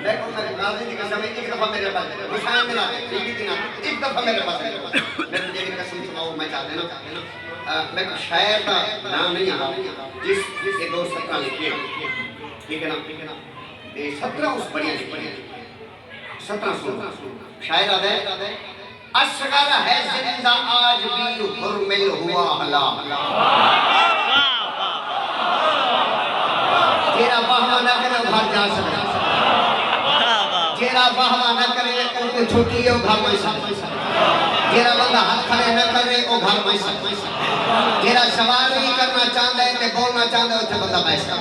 دیکھو میں ناظرین کی قسم ایک دفعہ میرے پاس حسین ملا ایک دفعہ میرے پاس میں تجھے قسم سناؤں میں چاہتے نا میں شاعر کا نام نہیں آ جس یہ دو سطرہ لکھے ٹھیک ہے نا یہ سطرہ اس بڑھیا لکھے سطرہ سنو شاعر آدھے اصغر ہے زندہ آج بھی حرمل ہوا حلا تیرا بہوا نہ کرے گھر جا سکتا تیرا بہوا نہ کرے ان کو چھوٹی ہے وہ گھر میں سکتا تیرا بندہ ہاتھ کھڑے نہ کرے وہ گھر میں سکتا تیرا سوال نہیں کرنا چاہتا ہے کہ بولنا چاہتا ہے اسے بندہ بیستا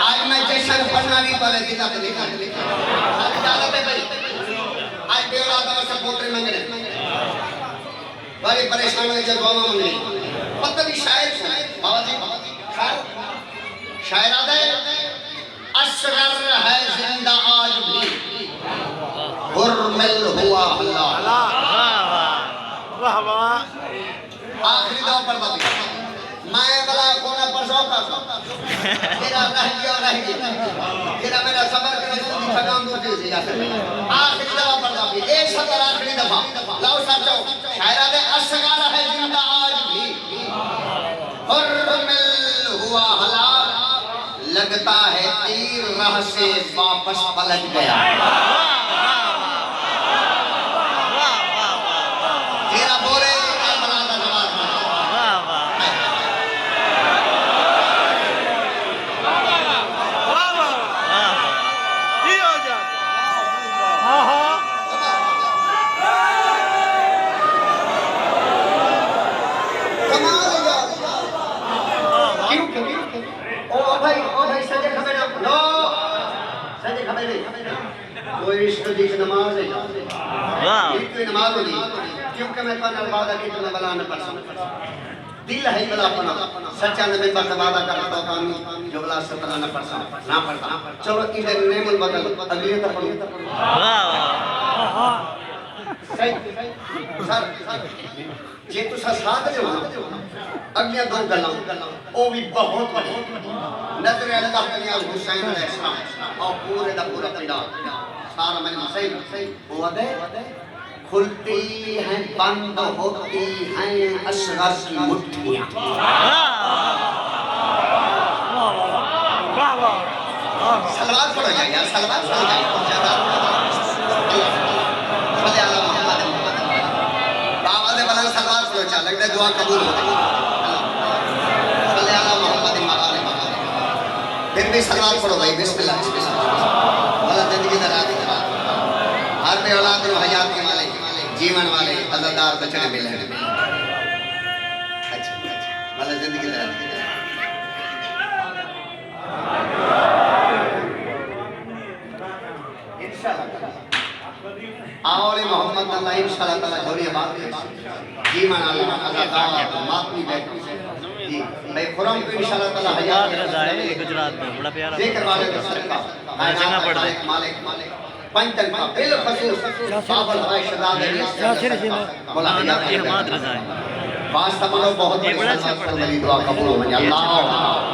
آج میں جشن پڑھنا نہیں پڑے دیتا پہ لکھا آج اجازت ہے بھائی آج بے اولاد سے پوترے منگنے بڑی پریشان ہوئے جب دعا منگنے پتہ بھی شاعر بابا جی شاعر آدھے اصغر ہے زندہ آج بھی حرمل ہوا اللہ آخری دعا پر بابی میں بلا کونا پر سوکا تیرا رہ گیا تیرا میرا صبر کرے تو تھکان دور دیسی آخری دعا پر بابی ایک سطر آخری دفعہ لاؤ ساتھو شاعر آدھے اصغر ہے زندہ آج بھی حرمل ہوا حلال لگتا ہے تیر راہ سے واپس پلٹ گیا تیرا بولے کربلا کا جواب کوئی عشق جیس نماز ہے یہ کوئی نماز ہوگی کیونکہ میں تو نربادہ کی تمہیں بلا نہ پڑھ سکتا دل ہے بلا پنا سچا نبی بات وعدہ کرتا کامی جو بلا سترہ نہ پڑھ سکتا نہ پڑھتا چلو ادھر نیم البدل اگلی تک پڑھو صحیح سر جی تو ساتھ جو اگلیاں دو گلاں وہ بھی بہت بڑی نظر اللہ کلیاں حسین علیہ السلام اور پورے دا پورا پنڈا سارا مجمع صحیح وہ دے کھلتی ہیں بند ہوتی ہیں اصغر کی مٹھیاں سلوات پڑھو جائے سلوات پڑھو جائے صلی اللہ محمد بابا دے بلند سلوات پڑھو چاہ لگتا ہے دعا قبول ہوتی صلی اللہ محمد پھر بھی سلوات پڑھو بھائی بسم اللہ اللہ زندگی در آگے ہر بے اولاد و حیات کے مالک جیون والے عزدار بچنے ملے اچھا اللہ زندگی در آگے آولی محمد اللہ انشاءاللہ تعالیٰ جوری بات جیون اللہ عزدار ماتمی بیٹھ میں خرم کو انشاءاللہ تعالیٰ حیات رضائے گجرات میں بڑا پیارا ذکر والے کا صدقہ مالک پنچن کا بالخصوص بابل ہوائی شداد مولا حیات رضائے واسطہ ملو بہت بڑی سلوات پر دعا قبول ہو اللہ